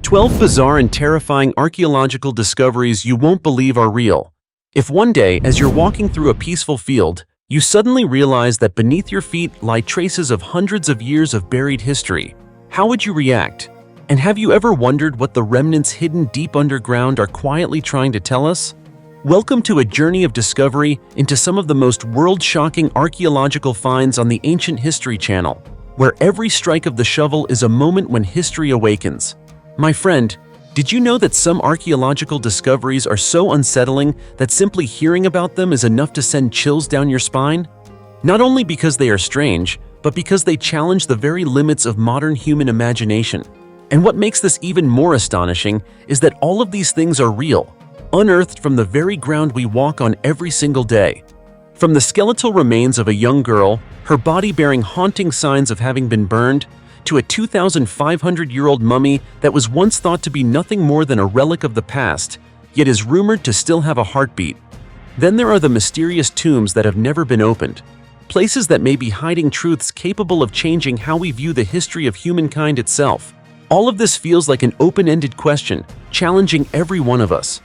12 bizarre and terrifying archaeological discoveries you won't believe are real. If one day, as you're walking through a peaceful field, you suddenly realize that beneath your feet lie traces of hundreds of years of buried history, how would you react? And have you ever wondered what the remnants hidden deep underground are quietly trying to tell us? Welcome to a journey of discovery into some of the most world-shocking archaeological finds on the Ancient History Channel, where every strike of the shovel is a moment when history awakens. My friend, did you know that some archaeological discoveries are so unsettling that simply hearing about them is enough to send chills down your spine? Not only because they are strange, but because they challenge the very limits of modern human imagination. And what makes this even more astonishing is that all of these things are real, unearthed from the very ground we walk on every single day. From the skeletal remains of a young girl, her body bearing haunting signs of having been burned, to a 2,500-year-old mummy that was once thought to be nothing more than a relic of the past, yet is rumored to still have a heartbeat. Then there are the mysterious tombs that have never been opened, places that may be hiding truths capable of changing how we view the history of humankind itself. All of this feels like an open-ended question, challenging every one of us.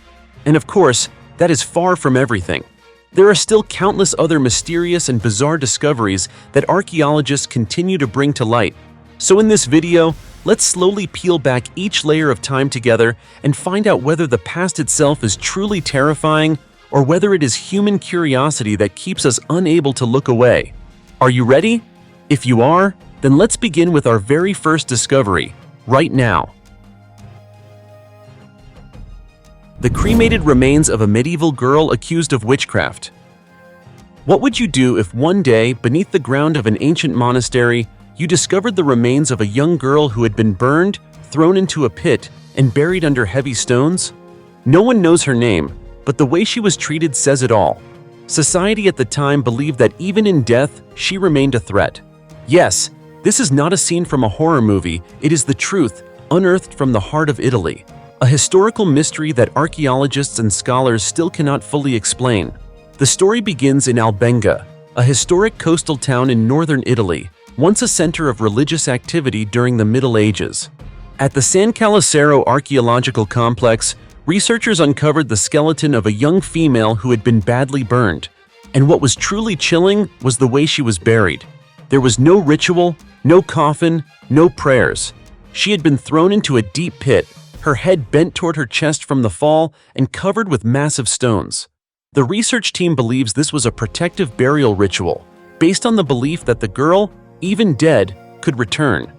And of course, that is far from everything. There are still countless other mysterious and bizarre discoveries that archaeologists continue to bring to light. So in this video, let's slowly peel back each layer of time together and find out whether the past itself is truly terrifying or whether it is human curiosity that keeps us unable to look away. Are you ready? If you are, then let's begin with our very first discovery, right now. The cremated remains of a medieval girl accused of witchcraft. What would you do if one day, beneath the ground of an ancient monastery, you discovered the remains of a young girl who had been burned, thrown into a pit, and buried under heavy stones? No one knows her name, but the way she was treated says it all. Society at the time believed that even in death, she remained a threat. Yes, this is not a scene from a horror movie, it is the truth, unearthed from the heart of Italy. A historical mystery that archaeologists and scholars still cannot fully explain. The story begins in Albenga, a historic coastal town in northern Italy, once a center of religious activity during the Middle Ages. At the San Calicero Archaeological Complex, researchers uncovered the skeleton of a young female who had been badly burned. And what was truly chilling was the way she was buried. There was no ritual, no coffin, no prayers. She had been thrown into a deep pit, her head bent toward her chest from the fall and covered with massive stones. The research team believes this was a protective burial ritual, based on the belief that the girl, even dead, could return.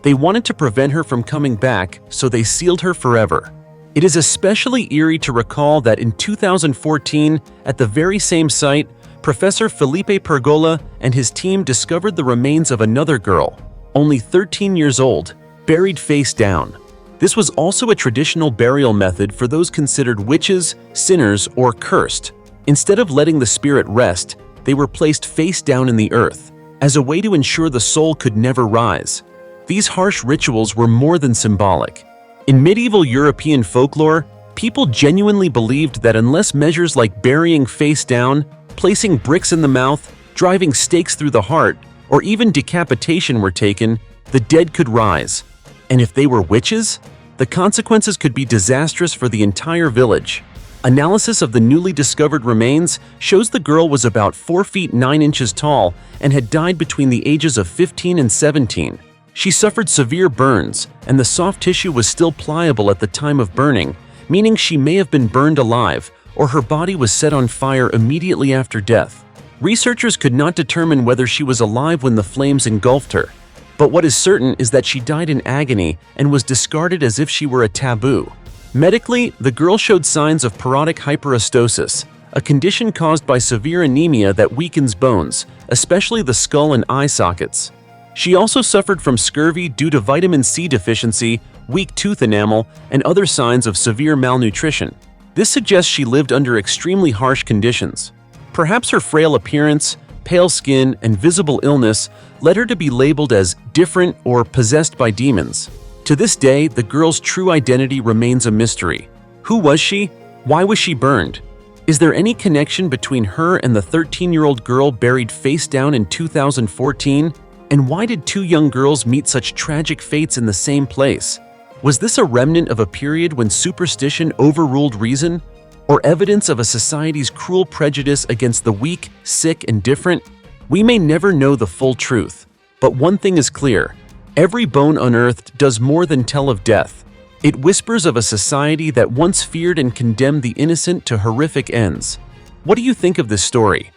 They wanted to prevent her from coming back, so they sealed her forever. It is especially eerie to recall that in 2014, at the very same site, Professor Felipe Pergola and his team discovered the remains of another girl, only 13 years old, buried face down. This was also a traditional burial method for those considered witches, sinners, or cursed. Instead of letting the spirit rest, they were placed face down in the earth, as a way to ensure the soul could never rise. These harsh rituals were more than symbolic. In medieval European folklore, people genuinely believed that unless measures like burying face down, placing bricks in the mouth, driving stakes through the heart, or even decapitation were taken, the dead could rise. And if they were witches, the consequences could be disastrous for the entire village. Analysis of the newly discovered remains shows the girl was about 4 feet 9 inches tall and had died between the ages of 15 and 17. She suffered severe burns, and the soft tissue was still pliable at the time of burning, meaning she may have been burned alive, or her body was set on fire immediately after death. Researchers could not determine whether she was alive when the flames engulfed her, but what is certain is that she died in agony and was discarded as if she were a taboo. Medically, the girl showed signs of parotid hyperestosis, a condition caused by severe anemia that weakens bones, especially the skull and eye sockets. She also suffered from scurvy due to vitamin C deficiency, weak tooth enamel, and other signs of severe malnutrition. This suggests she lived under extremely harsh conditions. Perhaps her frail appearance, pale skin, and visible illness led her to be labeled as different or possessed by demons. To this day, the girl's true identity remains a mystery. Who was she? Why was she burned? Is there any connection between her and the 13-year-old girl buried face down in 2014? And why did two young girls meet such tragic fates in the same place? Was this a remnant of a period when superstition overruled reason? Or evidence of a society's cruel prejudice against the weak, sick, and different? We may never know the full truth, but one thing is clear: every bone unearthed does more than tell of death. It whispers of a society that once feared and condemned the innocent to horrific ends. What do you think of this story?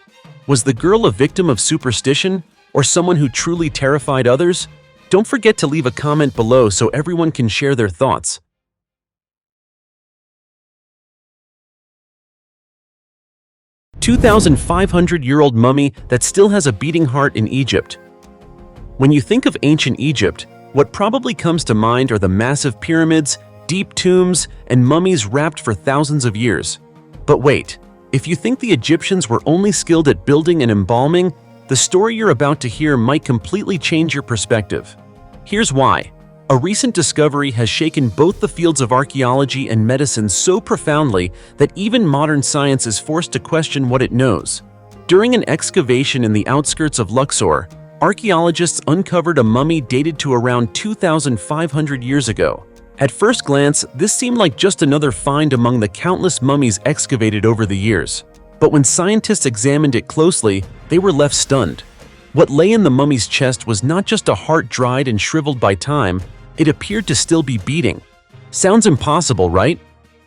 Was the girl a victim of superstition, or someone who truly terrified others? Don't forget to leave a comment below so everyone can share their thoughts. A 2,500-year-old mummy that still has a beating heart in Egypt. When you think of ancient Egypt, what probably comes to mind are the massive pyramids, deep tombs, and mummies wrapped for thousands of years. But wait, if you think the Egyptians were only skilled at building and embalming, the story you're about to hear might completely change your perspective. Here's why. A recent discovery has shaken both the fields of archaeology and medicine so profoundly that even modern science is forced to question what it knows. During an excavation in the outskirts of Luxor, archaeologists uncovered a mummy dated to around 2,500 years ago. At first glance, this seemed like just another find among the countless mummies excavated over the years. But when scientists examined it closely, they were left stunned. What lay in the mummy's chest was not just a heart dried and shriveled by time, it appeared to still be beating. Sounds impossible, right?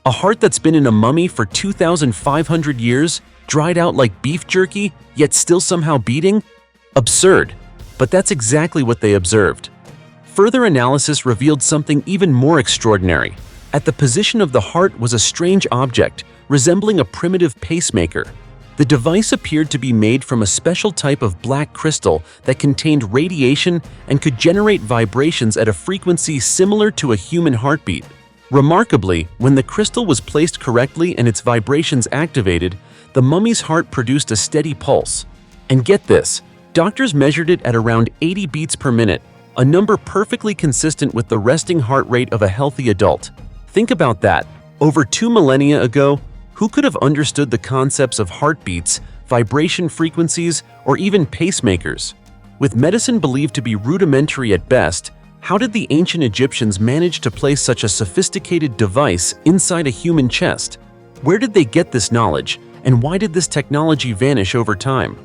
A heart that's been in a mummy for 2,500 years, dried out like beef jerky, yet still somehow beating? Absurd. But that's exactly what they observed. Further analysis revealed something even more extraordinary. At the position of the heart was a strange object, resembling a primitive pacemaker. The device appeared to be made from a special type of black crystal that contained radiation and could generate vibrations at a frequency similar to a human heartbeat. Remarkably, when the crystal was placed correctly and its vibrations activated, the mummy's heart produced a steady pulse. And get this, doctors measured it at around 80 beats per minute, a number perfectly consistent with the resting heart rate of a healthy adult. Think about that. Over 2 millennia ago, who could have understood the concepts of heartbeats, vibration frequencies, or even pacemakers? With medicine believed to be rudimentary at best, how did the ancient Egyptians manage to place such a sophisticated device inside a human chest? Where did they get this knowledge, and why did this technology vanish over time?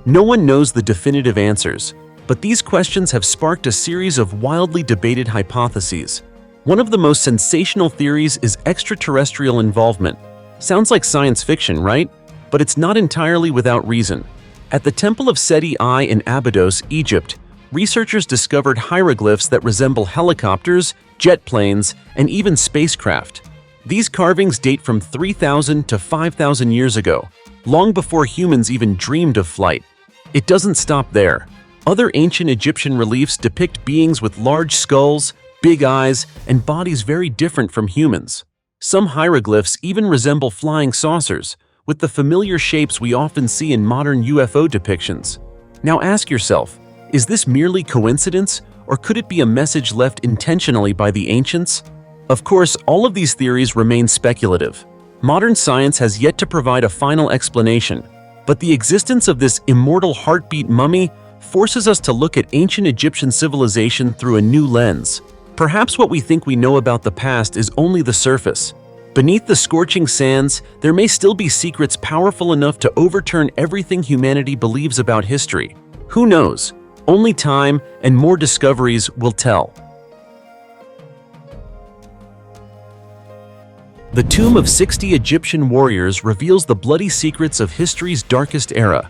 No one knows the definitive answers, but these questions have sparked a series of wildly debated hypotheses. One of the most sensational theories is extraterrestrial involvement. Sounds like science fiction, right? But it's not entirely without reason. At the Temple of Seti I in Abydos, Egypt, researchers discovered hieroglyphs that resemble helicopters, jet planes, and even spacecraft. These carvings date from 3,000 to 5,000 years ago, long before humans even dreamed of flight. It doesn't stop there. Other ancient Egyptian reliefs depict beings with large skulls, big eyes, and bodies very different from humans. Some hieroglyphs even resemble flying saucers, with the familiar shapes we often see in modern UFO depictions. Now ask yourself, is this merely coincidence, or could it be a message left intentionally by the ancients? Of course, all of these theories remain speculative. Modern science has yet to provide a final explanation, but the existence of this immortal heartbeat mummy forces us to look at ancient Egyptian civilization through a new lens. Perhaps what we think we know about the past is only the surface. Beneath the scorching sands, there may still be secrets powerful enough to overturn everything humanity believes about history. Who knows? Only time and more discoveries will tell. The tomb of 60 Egyptian warriors reveals the bloody secrets of history's darkest era.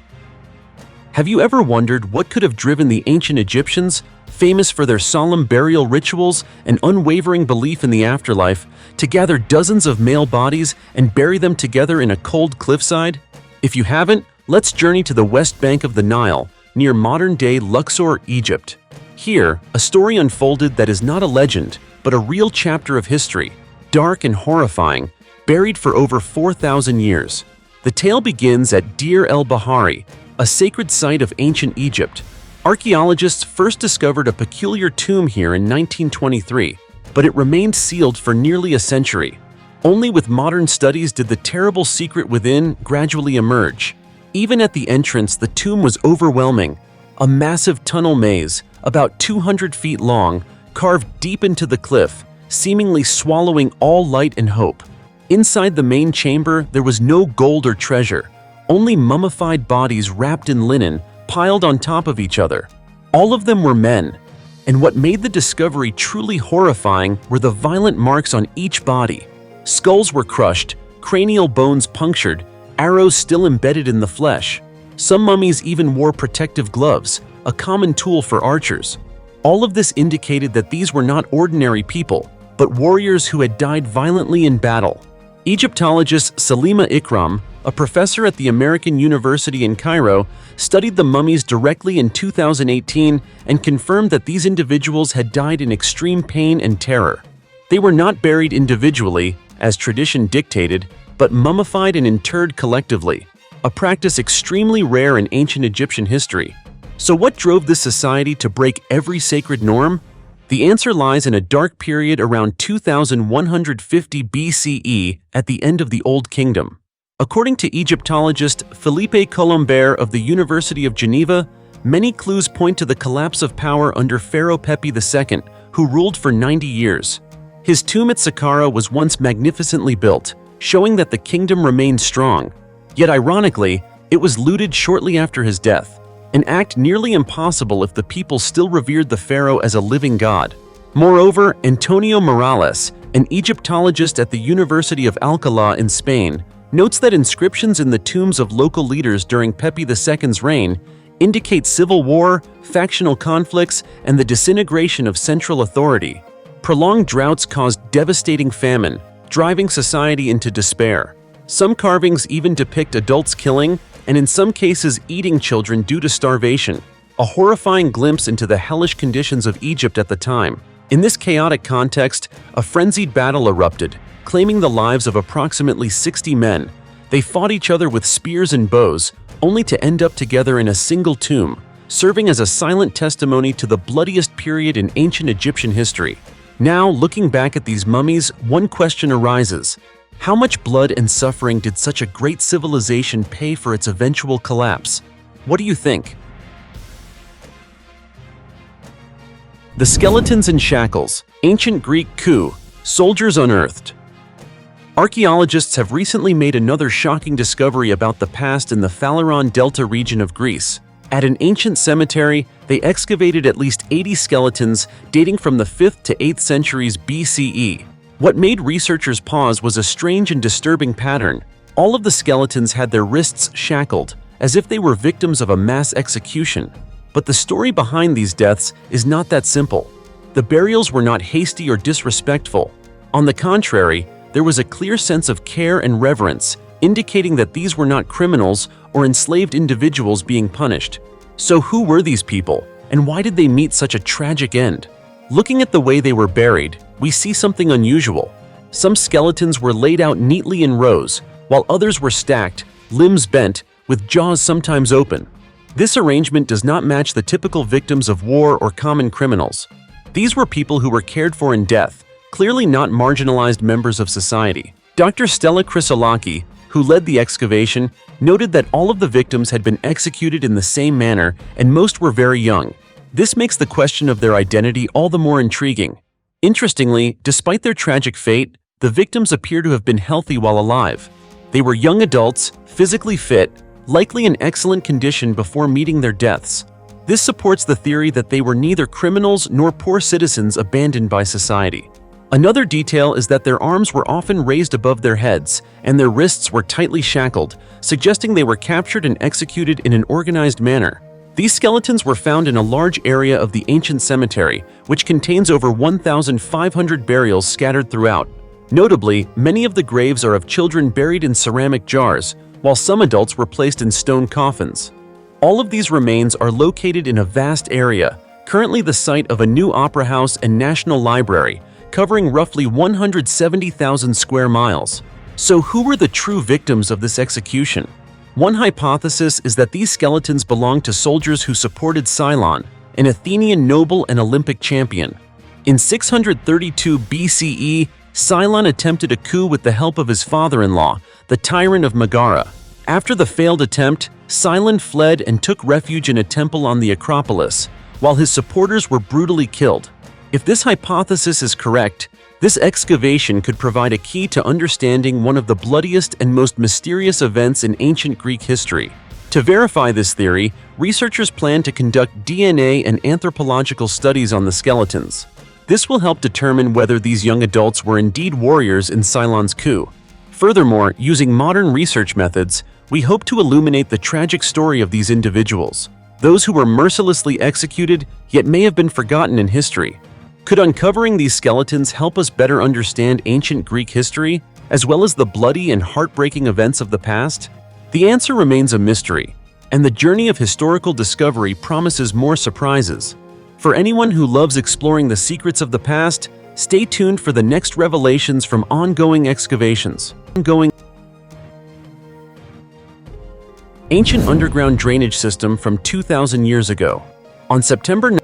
Have you ever wondered what could have driven the ancient Egyptians, famous for their solemn burial rituals and unwavering belief in the afterlife, to gather dozens of male bodies and bury them together in a cold cliffside? If you haven't, let's journey to the west bank of the Nile, near modern-day Luxor, Egypt. Here, a story unfolded that is not a legend, but a real chapter of history, dark and horrifying, buried for over 4,000 years. The tale begins at Deir el-Bahari, a sacred site of ancient Egypt. Archaeologists first discovered a peculiar tomb here in 1923, but it remained sealed for nearly a century. Only with modern studies did the terrible secret within gradually emerge. Even at the entrance, the tomb was overwhelming. A massive tunnel maze, about 200 feet long, carved deep into the cliff, seemingly swallowing all light and hope. Inside the main chamber, there was no gold or treasure, only mummified bodies wrapped in linen, piled on top of each other. All of them were men, and what made the discovery truly horrifying were the violent marks on each body. Skulls were crushed, cranial bones punctured, arrows still embedded in the flesh. Some mummies even wore protective gloves, a common tool for archers. All of this indicated that these were not ordinary people, but warriors who had died violently in battle. Egyptologist Salima Ikram, a professor at the American University in Cairo, studied the mummies directly in 2018 and confirmed that these individuals had died in extreme pain and terror. They were not buried individually, as tradition dictated, but mummified and interred collectively, a practice extremely rare in ancient Egyptian history. So what drove this society to break every sacred norm? The answer lies in a dark period around 2150 BCE at the end of the Old Kingdom. According to Egyptologist Philippe Colombert of the University of Geneva, many clues point to the collapse of power under Pharaoh Pepi II, who ruled for 90 years. His tomb at Saqqara was once magnificently built, showing that the kingdom remained strong. Yet ironically, it was looted shortly after his death, an act nearly impossible if the people still revered the pharaoh as a living god. Moreover, Antonio Morales, an Egyptologist at the University of Alcalá in Spain, notes that inscriptions in the tombs of local leaders during Pepi II's reign indicate civil war, factional conflicts, and the disintegration of central authority. Prolonged droughts caused devastating famine, driving society into despair. Some carvings even depict adults killing, and in some cases eating children due to starvation, a horrifying glimpse into the hellish conditions of Egypt at the time. In this chaotic context, a frenzied battle erupted, claiming the lives of approximately 60 men. They fought each other with spears and bows, only to end up together in a single tomb, serving as a silent testimony to the bloodiest period in ancient Egyptian history. Now, looking back at these mummies, one question arises. How much blood and suffering did such a great civilization pay for its eventual collapse? What do you think? The skeletons and shackles, ancient Greek coup, soldiers unearthed. Archaeologists have recently made another shocking discovery about the past in the Phaleron Delta region of Greece. At an ancient cemetery, they excavated at least 80 skeletons dating from the 5th to 8th centuries BCE. What made researchers pause was a strange and disturbing pattern. All of the skeletons had their wrists shackled, as if they were victims of a mass execution. But the story behind these deaths is not that simple. The burials were not hasty or disrespectful. On the contrary, there was a clear sense of care and reverence, indicating that these were not criminals or enslaved individuals being punished. So who were these people, and why did they meet such a tragic end? Looking at the way they were buried, we see something unusual. Some skeletons were laid out neatly in rows, while others were stacked, limbs bent, with jaws sometimes open. This arrangement does not match the typical victims of war or common criminals. These were people who were cared for in death, clearly not marginalized members of society. Dr. Stella Chrysolaki, who led the excavation, noted that all of the victims had been executed in the same manner and most were very young. This makes the question of their identity all the more intriguing. Interestingly, despite their tragic fate, the victims appear to have been healthy while alive. They were young adults, physically fit, likely in excellent condition before meeting their deaths. This supports the theory that they were neither criminals nor poor citizens abandoned by society. Another detail is that their arms were often raised above their heads, and their wrists were tightly shackled, suggesting they were captured and executed in an organized manner. These skeletons were found in a large area of the ancient cemetery, which contains over 1,500 burials scattered throughout. Notably, many of the graves are of children buried in ceramic jars, while some adults were placed in stone coffins. All of these remains are located in a vast area, currently the site of a new opera house and national library, covering roughly 170,000 square miles. So who were the true victims of this execution? One hypothesis is that these skeletons belonged to soldiers who supported Cylon, an Athenian noble and Olympic champion. In 632 BCE, Cylon attempted a coup with the help of his father-in-law, the tyrant of Megara. After the failed attempt, Cylon fled and took refuge in a temple on the Acropolis, while his supporters were brutally killed. If this hypothesis is correct, this excavation could provide a key to understanding one of the bloodiest and most mysterious events in ancient Greek history. To verify this theory, researchers plan to conduct DNA and anthropological studies on the skeletons. This will help determine whether these young adults were indeed warriors in Cylon's coup. Furthermore, using modern research methods, we hope to illuminate the tragic story of these individuals, those who were mercilessly executed yet may have been forgotten in history. Could uncovering these skeletons help us better understand ancient Greek history, as well as the bloody and heartbreaking events of the past? The answer remains a mystery, and the journey of historical discovery promises more surprises. For anyone who loves exploring the secrets of the past, stay tuned for the next revelations from ongoing excavations. Ancient underground drainage system from 2,000 years ago. On September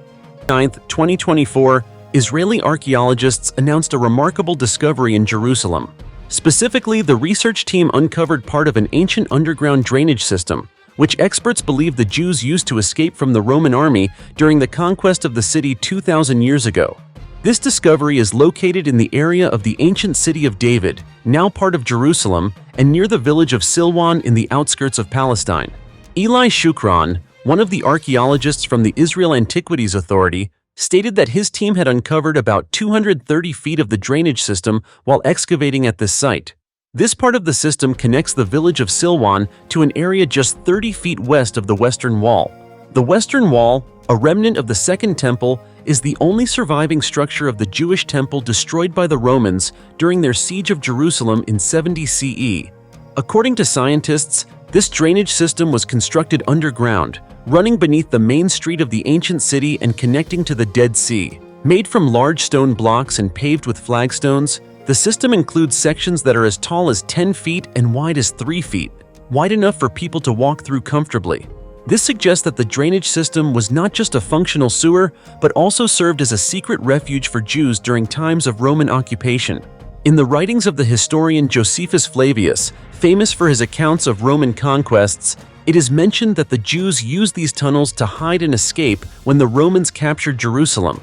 9, 2024, Israeli archaeologists announced a remarkable discovery in Jerusalem. Specifically, the research team uncovered part of an ancient underground drainage system, which experts believe the Jews used to escape from the Roman army during the conquest of the city 2,000 years ago. This discovery is located in the area of the ancient city of David, now part of Jerusalem, and near the village of Silwan in the outskirts of Palestine. Eli Shukran, one of the archaeologists from the Israel Antiquities Authority, stated that his team had uncovered about 230 feet of the drainage system while excavating at this site. This part of the system connects the village of Silwan to an area just 30 feet west of the Western Wall. The Western Wall, a remnant of the Second Temple, is the only surviving structure of the Jewish temple destroyed by the Romans during their siege of Jerusalem in 70 CE. According to scientists, this drainage system was constructed underground, running beneath the main street of the ancient city and connecting to the Dead Sea. Made from large stone blocks and paved with flagstones, the system includes sections that are as tall as 10 feet and wide as 3 feet, wide enough for people to walk through comfortably. This suggests that the drainage system was not just a functional sewer, but also served as a secret refuge for Jews during times of Roman occupation. In the writings of the historian Josephus Flavius, famous for his accounts of Roman conquests, it is mentioned that the Jews used these tunnels to hide and escape when the Romans captured Jerusalem.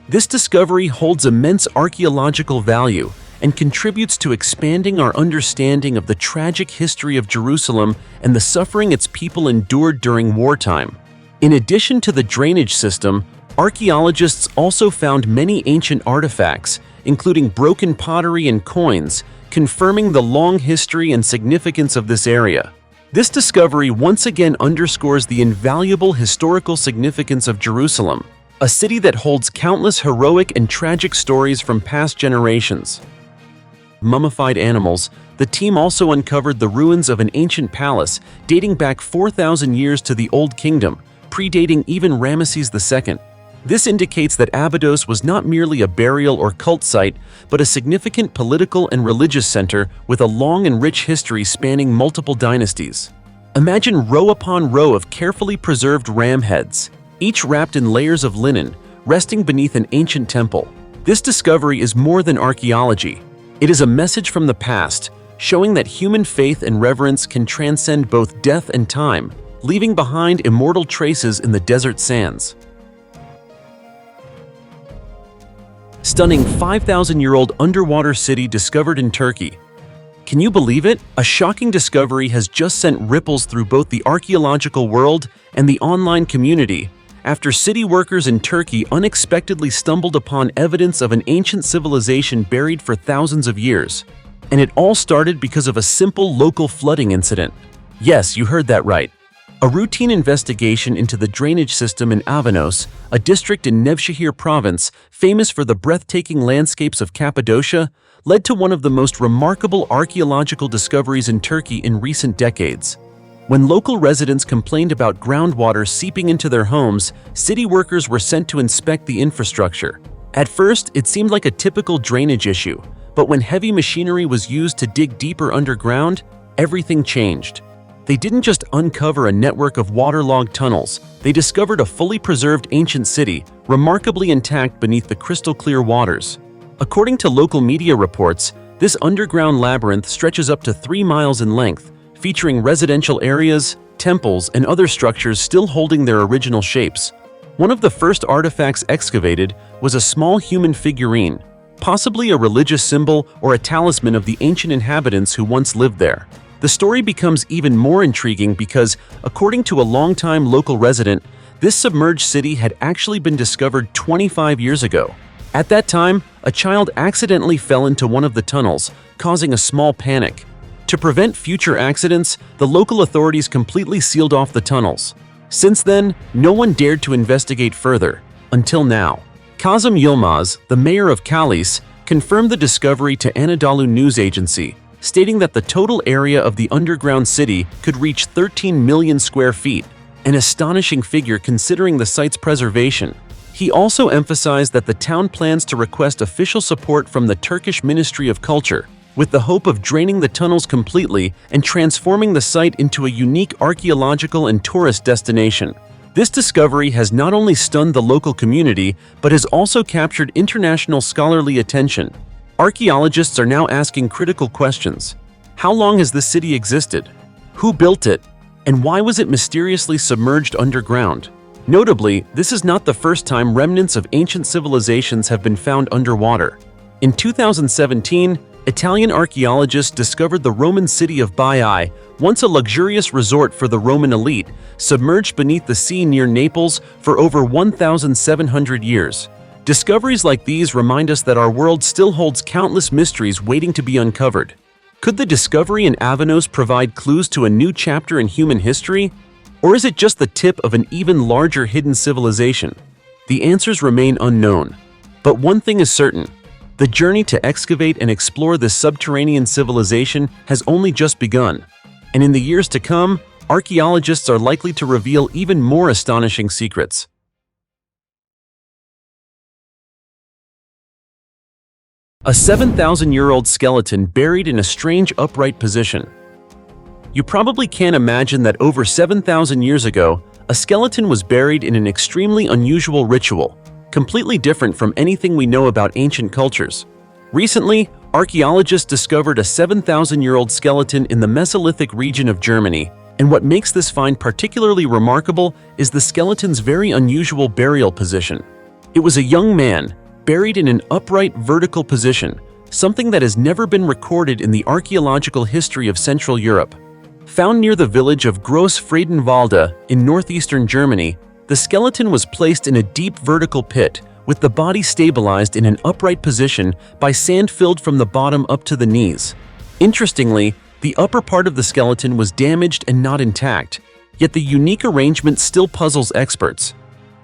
This discovery holds immense archaeological value and contributes to expanding our understanding of the tragic history of Jerusalem and the suffering its people endured during wartime. In addition to the drainage system, archaeologists also found many ancient artifacts, including broken pottery and coins, confirming the long history and significance of this area. This discovery once again underscores the invaluable historical significance of Jerusalem, a city that holds countless heroic and tragic stories from past generations. Mummified animals, the team also uncovered the ruins of an ancient palace dating back 4,000 years to the Old Kingdom, predating even Ramesses II. This indicates that Abydos was not merely a burial or cult site, but a significant political and religious center with a long and rich history spanning multiple dynasties. Imagine row upon row of carefully preserved ram heads, each wrapped in layers of linen, resting beneath an ancient temple. This discovery is more than archaeology. It is a message from the past, showing that human faith and reverence can transcend both death and time, leaving behind immortal traces in the desert sands. Stunning 5,000-year-old underwater city discovered in Turkey. Can you believe it? A shocking discovery has just sent ripples through both the archaeological world and the online community, after city workers in Turkey unexpectedly stumbled upon evidence of an ancient civilization buried for thousands of years. And it all started because of a simple local flooding incident. Yes, you heard that right. A routine investigation into the drainage system in Avanos, a district in Nevşehir province famous for the breathtaking landscapes of Cappadocia, led to one of the most remarkable archaeological discoveries in Turkey in recent decades. When local residents complained about groundwater seeping into their homes, city workers were sent to inspect the infrastructure. At first, it seemed like a typical drainage issue, but when heavy machinery was used to dig deeper underground, everything changed. They didn't just uncover a network of waterlogged tunnels, they discovered a fully preserved ancient city, remarkably intact beneath the crystal-clear waters. According to local media reports, this underground labyrinth stretches up to 3 miles in length, featuring residential areas, temples, and other structures still holding their original shapes. One of the first artifacts excavated was a small human figurine, possibly a religious symbol or a talisman of the ancient inhabitants who once lived there. The story becomes even more intriguing because, according to a longtime local resident, this submerged city had actually been discovered 25 years ago. At that time, a child accidentally fell into one of the tunnels, causing a small panic. To prevent future accidents, the local authorities completely sealed off the tunnels. Since then, no one dared to investigate further, until now. Kazım Yılmaz, the mayor of Kalis, confirmed the discovery to Anadolu News Agency, stating that the total area of the underground city could reach 13 million square feet, an astonishing figure considering the site's preservation. He also emphasized that the town plans to request official support from the Turkish Ministry of Culture, with the hope of draining the tunnels completely and transforming the site into a unique archaeological and tourist destination. This discovery has not only stunned the local community, but has also captured international scholarly attention. Archaeologists are now asking critical questions. How long has this city existed? Who built it? And why was it mysteriously submerged underground? Notably, this is not the first time remnants of ancient civilizations have been found underwater. In 2017, Italian archaeologists discovered the Roman city of Baiae, once a luxurious resort for the Roman elite, submerged beneath the sea near Naples for over 1,700 years. Discoveries like these remind us that our world still holds countless mysteries waiting to be uncovered. Could the discovery in Avanos provide clues to a new chapter in human history? Or is it just the tip of an even larger hidden civilization? The answers remain unknown. But one thing is certain. The journey to excavate and explore this subterranean civilization has only just begun. And in the years to come, archaeologists are likely to reveal even more astonishing secrets. A 7,000-year-old skeleton buried in a strange upright position. You probably can't imagine that over 7,000 years ago, a skeleton was buried in an extremely unusual ritual, completely different from anything we know about ancient cultures. Recently, archaeologists discovered a 7,000-year-old skeleton in the Mesolithic region of Germany, and what makes this find particularly remarkable is the skeleton's very unusual burial position. It was a young man, buried in an upright vertical position, something that has never been recorded in the archaeological history of Central Europe. Found near the village of Gross Friedenwalde in northeastern Germany, the skeleton was placed in a deep vertical pit, with the body stabilized in an upright position by sand filled from the bottom up to the knees. Interestingly, the upper part of the skeleton was damaged and not intact, yet the unique arrangement still puzzles experts.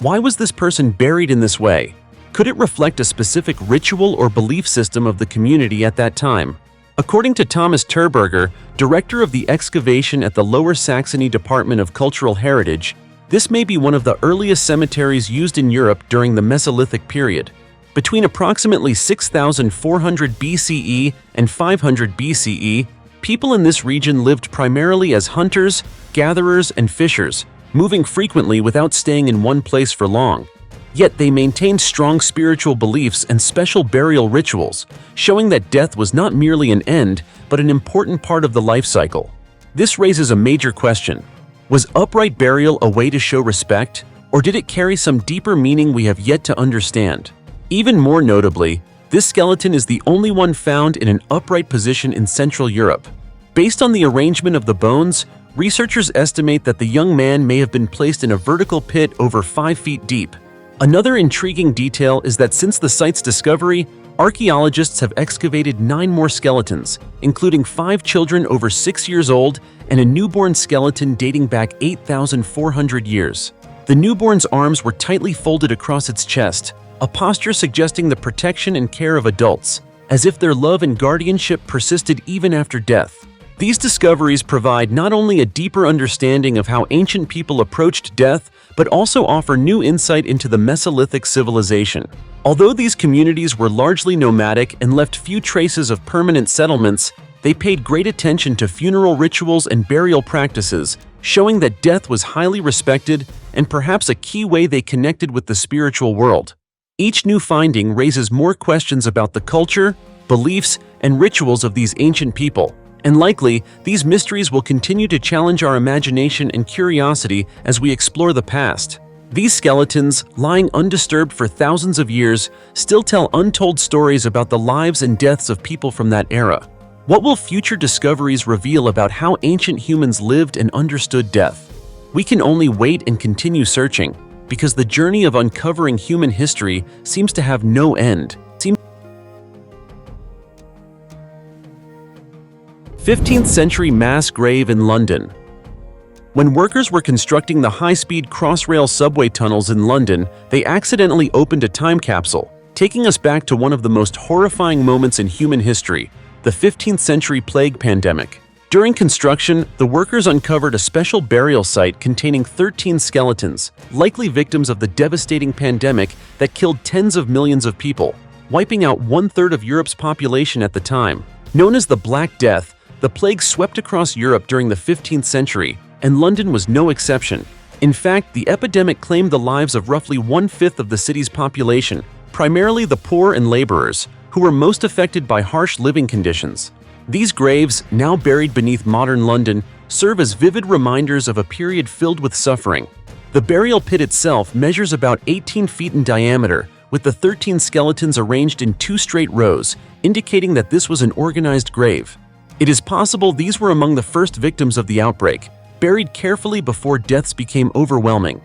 Why was this person buried in this way? Could it reflect a specific ritual or belief system of the community at that time? According to Thomas Terberger, director of the excavation at the Lower Saxony Department of Cultural Heritage, this may be one of the earliest cemeteries used in Europe during the Mesolithic period. Between approximately 6,400 BCE and 500 BCE, people in this region lived primarily as hunters, gatherers, and fishers, moving frequently without staying in one place for long. Yet they maintained strong spiritual beliefs and special burial rituals, showing that death was not merely an end, but an important part of the life cycle. This raises a major question. Was upright burial a way to show respect, or did it carry some deeper meaning we have yet to understand? Even more notably, this skeleton is the only one found in an upright position in Central Europe. Based on the arrangement of the bones, researchers estimate that the young man may have been placed in a vertical pit over 5 feet deep. Another intriguing detail is that since the site's discovery, archaeologists have excavated 9 more skeletons, including 5 children over 6 years old and a newborn skeleton dating back 8,400 years. The newborn's arms were tightly folded across its chest, a posture suggesting the protection and care of adults, as if their love and guardianship persisted even after death. These discoveries provide not only a deeper understanding of how ancient people approached death, but also offer new insight into the Mesolithic civilization. Although these communities were largely nomadic and left few traces of permanent settlements, they paid great attention to funeral rituals and burial practices, showing that death was highly respected and perhaps a key way they connected with the spiritual world. Each new finding raises more questions about the culture, beliefs, and rituals of these ancient people. And likely, these mysteries will continue to challenge our imagination and curiosity as we explore the past. These skeletons, lying undisturbed for thousands of years, still tell untold stories about the lives and deaths of people from that era. What will future discoveries reveal about how ancient humans lived and understood death? We can only wait and continue searching, because the journey of uncovering human history seems to have no end. 15th century mass grave in London. When workers were constructing the high-speed Crossrail subway tunnels in London, they accidentally opened a time capsule, taking us back to one of the most horrifying moments in human history, the 15th century plague pandemic. During construction, the workers uncovered a special burial site containing 13 skeletons, likely victims of the devastating pandemic that killed tens of millions of people, wiping out one-third of Europe's population at the time. Known as the Black Death, the plague swept across Europe during the 15th century, and London was no exception. In fact, the epidemic claimed the lives of roughly one-fifth of the city's population, primarily the poor and laborers, who were most affected by harsh living conditions. These graves, now buried beneath modern London, serve as vivid reminders of a period filled with suffering. The burial pit itself measures about 18 feet in diameter, with the 13 skeletons arranged in 2 straight rows, indicating that this was an organized grave. It is possible these were among the first victims of the outbreak, buried carefully before deaths became overwhelming.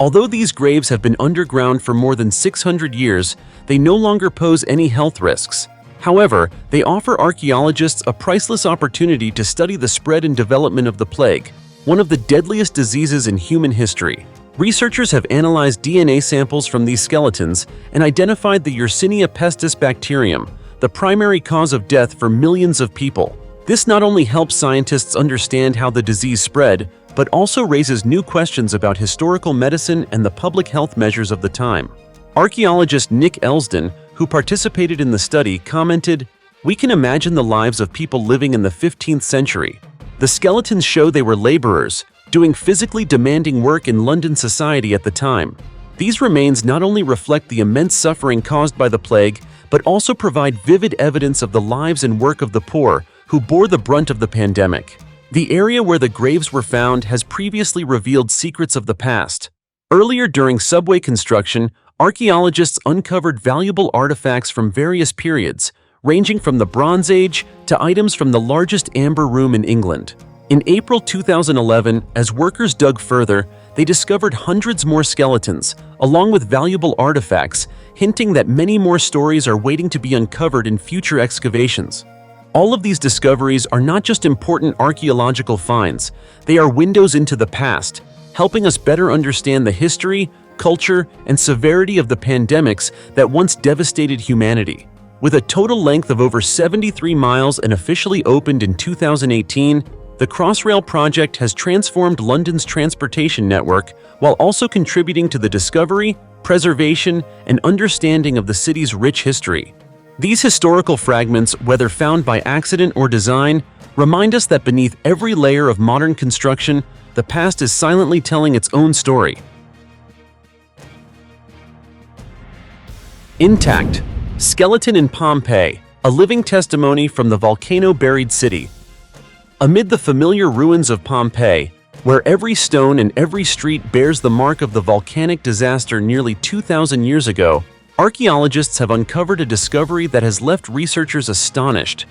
Although these graves have been underground for more than 600 years, they no longer pose any health risks. However, they offer archaeologists a priceless opportunity to study the spread and development of the plague, one of the deadliest diseases in human history. Researchers have analyzed DNA samples from these skeletons and identified the Yersinia pestis bacterium, the primary cause of death for millions of people. This not only helps scientists understand how the disease spread, but also raises new questions about historical medicine and the public health measures of the time. Archaeologist Nick Elsden, who participated in the study, commented, "We can imagine the lives of people living in the 15th century. The skeletons show they were laborers, doing physically demanding work in London society at the time. These remains not only reflect the immense suffering caused by the plague, but also provide vivid evidence of the lives and work of the poor, who bore the brunt of the pandemic." The area where the graves were found has previously revealed secrets of the past. Earlier during subway construction, archaeologists uncovered valuable artifacts from various periods, ranging from the Bronze Age to items from the largest amber room in England. In April 2011, as workers dug further, they discovered hundreds more skeletons, along with valuable artifacts, hinting that many more stories are waiting to be uncovered in future excavations. All of these discoveries are not just important archaeological finds, they are windows into the past, helping us better understand the history, culture, and severity of the pandemics that once devastated humanity. With a total length of over 73 miles and officially opened in 2018, the Crossrail project has transformed London's transportation network while also contributing to the discovery, preservation, and understanding of the city's rich history. These historical fragments, whether found by accident or design, remind us that beneath every layer of modern construction, the past is silently telling its own story. Intact. Skeleton in Pompeii, a living testimony from the volcano-buried city. Amid the familiar ruins of Pompeii, where every stone and every street bears the mark of the volcanic disaster nearly 2,000 years ago, archaeologists have uncovered a discovery that has left researchers astonished.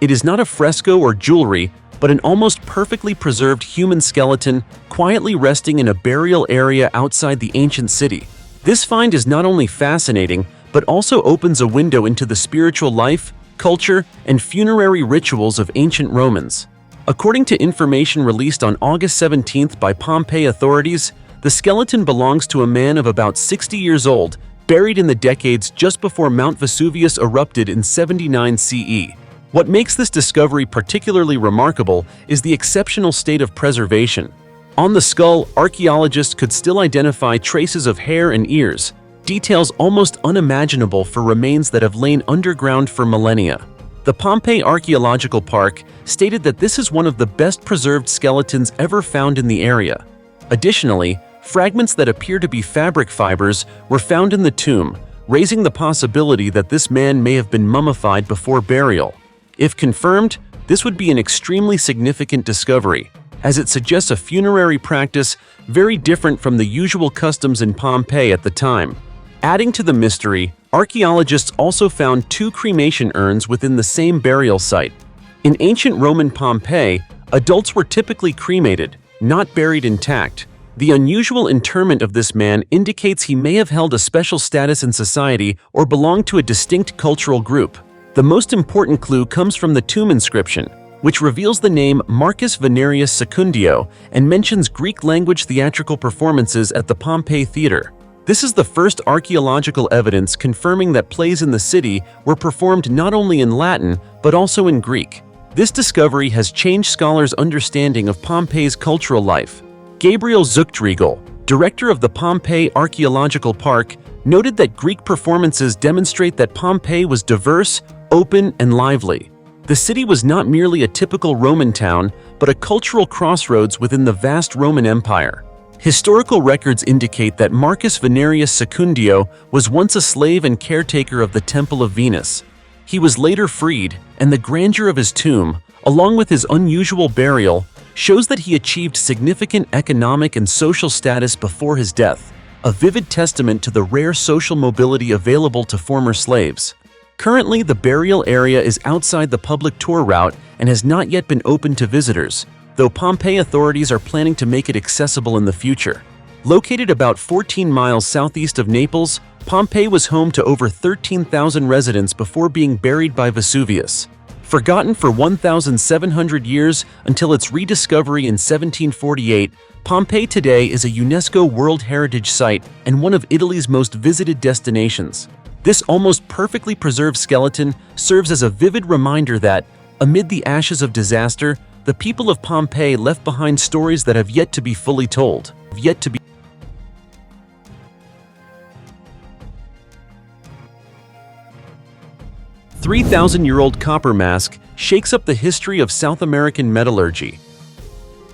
It is not a fresco or jewelry, but an almost perfectly preserved human skeleton quietly resting in a burial area outside the ancient city. This find is not only fascinating, but also opens a window into the spiritual life, culture, and funerary rituals of ancient Romans. According to information released on August 17th by Pompeii authorities, the skeleton belongs to a man of about 60 years old, buried in the decades just before Mount Vesuvius erupted in 79 CE. What makes this discovery particularly remarkable is the exceptional state of preservation. On the skull, archaeologists could still identify traces of hair and ears, details almost unimaginable for remains that have lain underground for millennia. The Pompeii Archaeological Park stated that this is one of the best preserved skeletons ever found in the area. Additionally, fragments that appear to be fabric fibers were found in the tomb, raising the possibility that this man may have been mummified before burial. If confirmed, this would be an extremely significant discovery. as it suggests a funerary practice very different from the usual customs in Pompeii at the time. Adding to the mystery, archaeologists also found 2 cremation urns within the same burial site. In ancient Roman Pompeii, adults were typically cremated, not buried intact. The unusual interment of this man indicates he may have held a special status in society or belonged to a distinct cultural group. The most important clue comes from the tomb inscription, which reveals the name Marcus Venerius Secundio and mentions Greek-language theatrical performances at the Pompeii Theater. This is the first archaeological evidence confirming that plays in the city were performed not only in Latin, but also in Greek. This discovery has changed scholars' understanding of Pompeii's cultural life. Gabriel Zuchtriegel, director of the Pompeii Archaeological Park, noted that Greek performances demonstrate that Pompeii was diverse, open, and lively. The city was not merely a typical Roman town, but a cultural crossroads within the vast Roman Empire. Historical records indicate that Marcus Venerius Secundio was once a slave and caretaker of the Temple of Venus. He was later freed, and the grandeur of his tomb, along with his unusual burial, shows that he achieved significant economic and social status before his death, a vivid testament to the rare social mobility available to former slaves. Currently, the burial area is outside the public tour route and has not yet been opened to visitors, though Pompeii authorities are planning to make it accessible in the future. Located about 14 miles southeast of Naples, Pompeii was home to over 13,000 residents before being buried by Vesuvius. Forgotten for 1,700 years until its rediscovery in 1748, Pompeii today is a UNESCO World Heritage Site and one of Italy's most visited destinations. This almost perfectly preserved skeleton serves as a vivid reminder that, amid the ashes of disaster, the people of Pompeii left behind stories that have yet to be fully told. 3,000-year-old copper mask shakes up the history of South American metallurgy.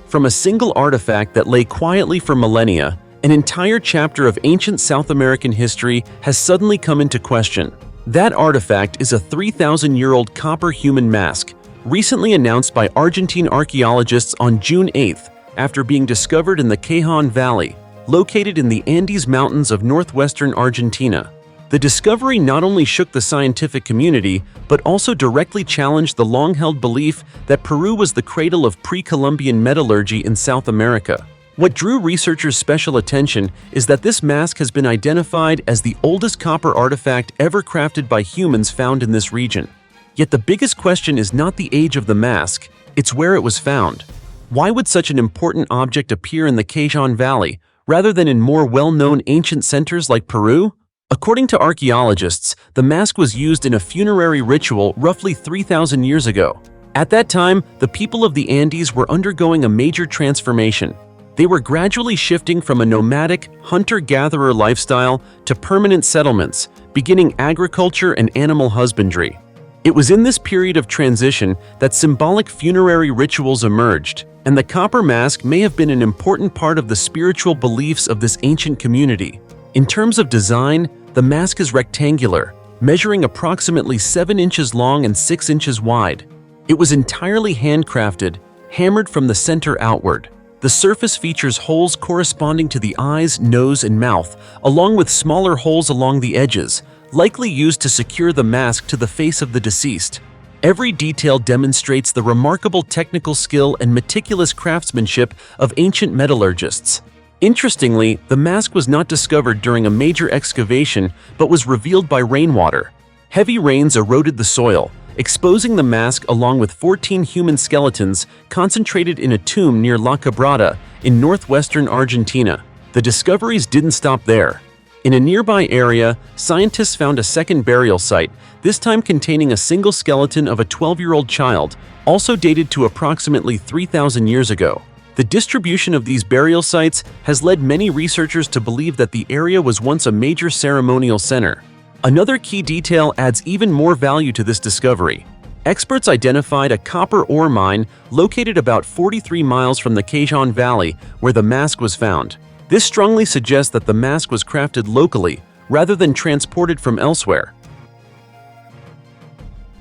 From a single artifact that lay quietly for millennia, an entire chapter of ancient South American history has suddenly come into question. That artifact is a 3,000-year-old copper human mask, recently announced by Argentine archaeologists on June 8th after being discovered in the Cajon Valley, located in the Andes Mountains of northwestern Argentina. The discovery not only shook the scientific community, but also directly challenged the long-held belief that Peru was the cradle of pre-Columbian metallurgy in South America. What drew researchers' special attention is that this mask has been identified as the oldest copper artifact ever crafted by humans found in this region. Yet the biggest question is not the age of the mask, it's where it was found. Why would such an important object appear in the Cajon Valley, rather than in more well-known ancient centers like Peru? According to archaeologists, the mask was used in a funerary ritual roughly 3,000 years ago. At that time, the people of the Andes were undergoing a major transformation. They were gradually shifting from a nomadic, hunter-gatherer lifestyle to permanent settlements, beginning agriculture and animal husbandry. It was in this period of transition that symbolic funerary rituals emerged, and the copper mask may have been an important part of the spiritual beliefs of this ancient community. In terms of design, the mask is rectangular, measuring approximately 7 inches long and 6 inches wide. It was entirely handcrafted, hammered from the center outward. The surface features holes corresponding to the eyes, nose, and mouth, along with smaller holes along the edges, likely used to secure the mask to the face of the deceased. Every detail demonstrates the remarkable technical skill and meticulous craftsmanship of ancient metallurgists. Interestingly, the mask was not discovered during a major excavation, but was revealed by rainwater. Heavy rains eroded the soil, exposing the mask along with 14 human skeletons concentrated in a tomb near La Quebrada in northwestern Argentina. The discoveries didn't stop there. In a nearby area, scientists found a second burial site, this time containing a single skeleton of a 12-year-old child, also dated to approximately 3,000 years ago. The distribution of these burial sites has led many researchers to believe that the area was once a major ceremonial center. Another key detail adds even more value to this discovery. Experts identified a copper ore mine located about 43 miles from the Cajon Valley where the mask was found. This strongly suggests that the mask was crafted locally rather than transported from elsewhere.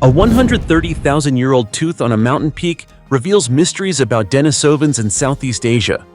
A 130,000-year-old tooth on a mountain peak reveals mysteries about Denisovans in Southeast Asia.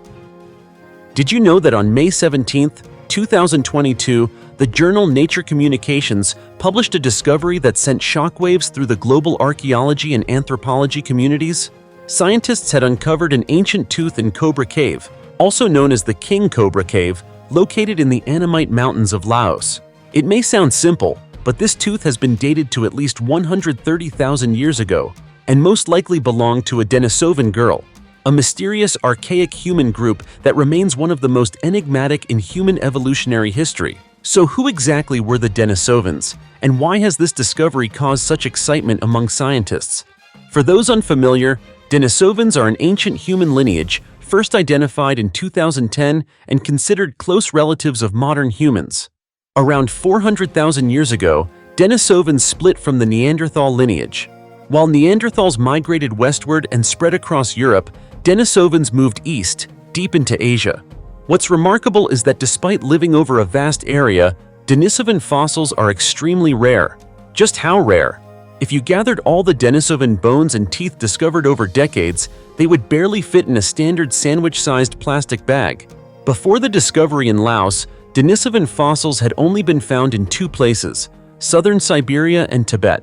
Did you know that on May 17, 2022, the journal Nature Communications published a discovery that sent shockwaves through the global archaeology and anthropology communities? Scientists had uncovered an ancient tooth in Cobra Cave, also known as the King Cobra Cave, located in the Annamite Mountains of Laos. It may sound simple, but this tooth has been dated to at least 130,000 years ago, and most likely belonged to a Denisovan girl, a mysterious archaic human group that remains one of the most enigmatic in human evolutionary history. So who exactly were the Denisovans, and why has this discovery caused such excitement among scientists? For those unfamiliar, Denisovans are an ancient human lineage first identified in 2010 and considered close relatives of modern humans. Around 400,000 years ago, Denisovans split from the Neanderthal lineage. While Neanderthals migrated westward and spread across Europe, Denisovans moved east, deep into Asia. What's remarkable is that despite living over a vast area, Denisovan fossils are extremely rare. Just how rare? If you gathered all the Denisovan bones and teeth discovered over decades, they would barely fit in a standard sandwich-sized plastic bag. Before the discovery in Laos, Denisovan fossils had only been found in two places: southern Siberia and Tibet.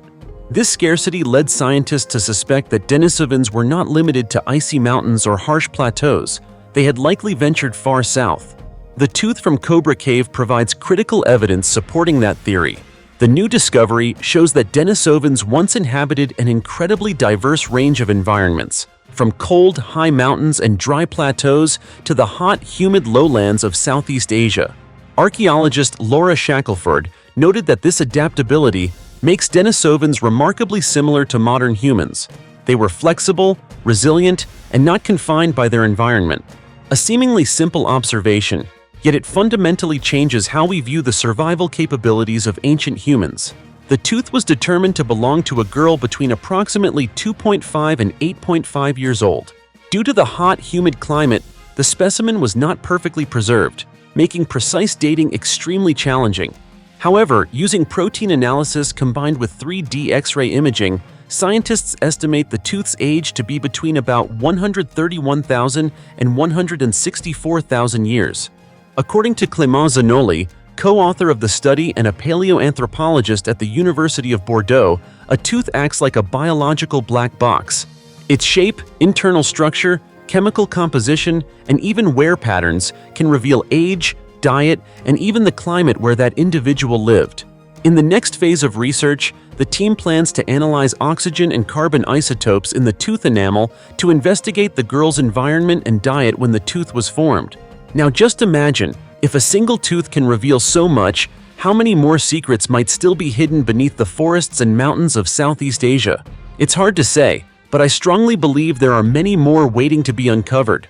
This scarcity led scientists to suspect that Denisovans were not limited to icy mountains or harsh plateaus. They had likely ventured far south. The tooth from Cobra Cave provides critical evidence supporting that theory. The new discovery shows that Denisovans once inhabited an incredibly diverse range of environments, from cold, high mountains and dry plateaus to the hot, humid lowlands of Southeast Asia. Archaeologist Laura Shackelford noted that this adaptability makes Denisovans remarkably similar to modern humans. They were flexible, resilient, and not confined by their environment. A seemingly simple observation, yet it fundamentally changes how we view the survival capabilities of ancient humans. The tooth was determined to belong to a girl between approximately 2.5 and 8.5 years old. Due to the hot, humid climate, the specimen was not perfectly preserved, making precise dating extremely challenging. However, using protein analysis combined with 3D X-ray imaging, scientists estimate the tooth's age to be between about 131,000 and 164,000 years. According to Clément Zanoli, co-author of the study and a paleoanthropologist at the University of Bordeaux, a tooth acts like a biological black box. Its shape, internal structure, chemical composition, and even wear patterns can reveal age, diet, and even the climate where that individual lived. In the next phase of research, the team plans to analyze oxygen and carbon isotopes in the tooth enamel to investigate the girl's environment and diet when the tooth was formed. Now just imagine, if a single tooth can reveal so much, how many more secrets might still be hidden beneath the forests and mountains of Southeast Asia? It's hard to say, but I strongly believe there are many more waiting to be uncovered.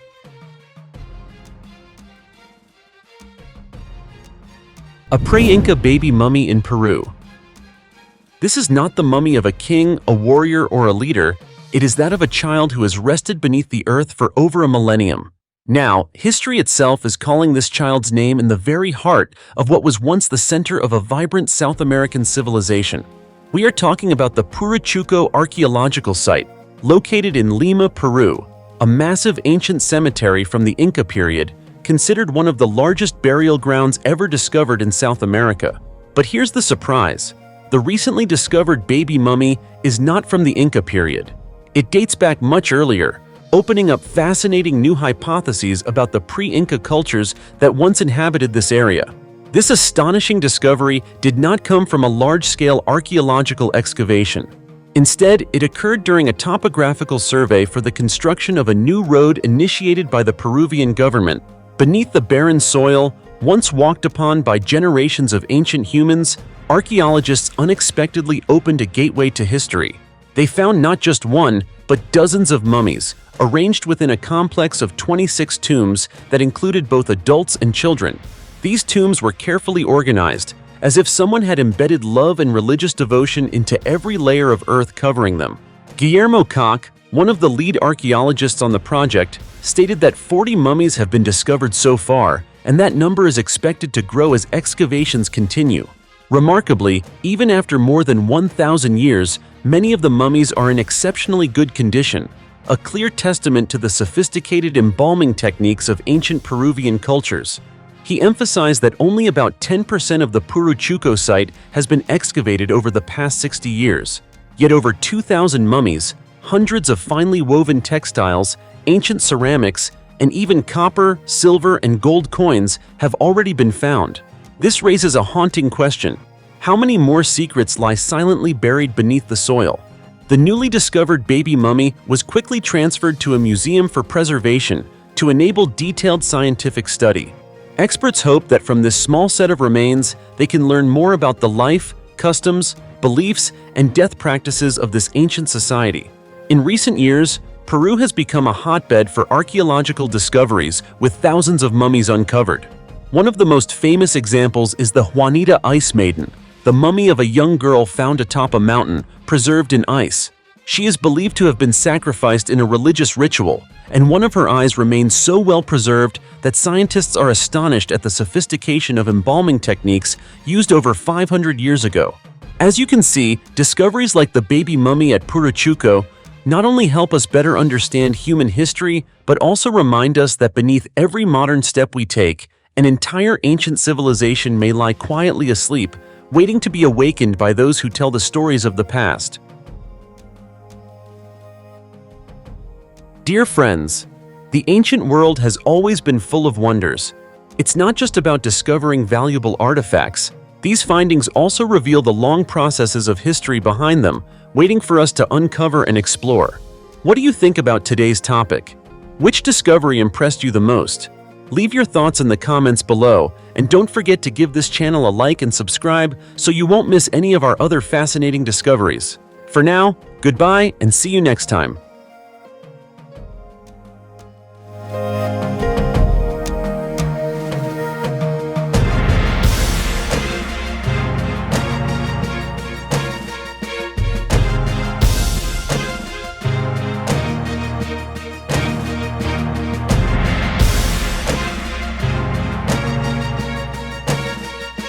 A pre-Inca baby mummy in Peru. This is not the mummy of a king, a warrior, or a leader. It is that of a child who has rested beneath the earth for over a millennium. Now, history itself is calling this child's name in the very heart of what was once the center of a vibrant South American civilization. We are talking about the Puruchuco Archaeological Site, located in Lima, Peru, a massive ancient cemetery from the Inca period, considered one of the largest burial grounds ever discovered in South America. But here's the surprise. The recently discovered baby mummy is not from the Inca period. It dates back much earlier, opening up fascinating new hypotheses about the pre-Inca cultures that once inhabited this area. This astonishing discovery did not come from a large-scale archaeological excavation. Instead, it occurred during a topographical survey for the construction of a new road initiated by the Peruvian government. Beneath the barren soil, once walked upon by generations of ancient humans, archaeologists unexpectedly opened a gateway to history. They found not just one, but dozens of mummies, arranged within a complex of 26 tombs that included both adults and children. These tombs were carefully organized, as if someone had embedded love and religious devotion into every layer of earth covering them. Guillermo Koch, one of the lead archaeologists on the project, stated that 40 mummies have been discovered so far, and that number is expected to grow as excavations continue. Remarkably, even after more than 1,000 years, many of the mummies are in exceptionally good condition. a clear testament to the sophisticated embalming techniques of ancient Peruvian cultures. He emphasized that only about 10% of the Puruchuco site has been excavated over the past 60 years. Yet over 2,000 mummies, hundreds of finely woven textiles, ancient ceramics, and even copper, silver, and gold coins have already been found. This raises a haunting question. How many more secrets lie silently buried beneath the soil? The newly discovered baby mummy was quickly transferred to a museum for preservation to enable detailed scientific study. Experts hope that from this small set of remains, they can learn more about the life, customs, beliefs, and death practices of this ancient society. In recent years, Peru has become a hotbed for archaeological discoveries with thousands of mummies uncovered. One of the most famous examples is the Juanita Ice Maiden, the mummy of a young girl found atop a mountain, preserved in ice. She is believed to have been sacrificed in a religious ritual, and one of her eyes remains so well preserved that scientists are astonished at the sophistication of embalming techniques used over 500 years ago. As you can see, discoveries like the baby mummy at Puruchuco not only help us better understand human history, but also remind us that beneath every modern step we take, an entire ancient civilization may lie quietly asleep, waiting to be awakened by those who tell the stories of the past. Dear friends, the ancient world has always been full of wonders. It's not just about discovering valuable artifacts. These findings also reveal the long processes of history behind them, waiting for us to uncover and explore. What do you think about today's topic? Which discovery impressed you the most? Leave your thoughts in the comments below, and don't forget to give this channel a like and subscribe so you won't miss any of our other fascinating discoveries. For now, goodbye and see you next time.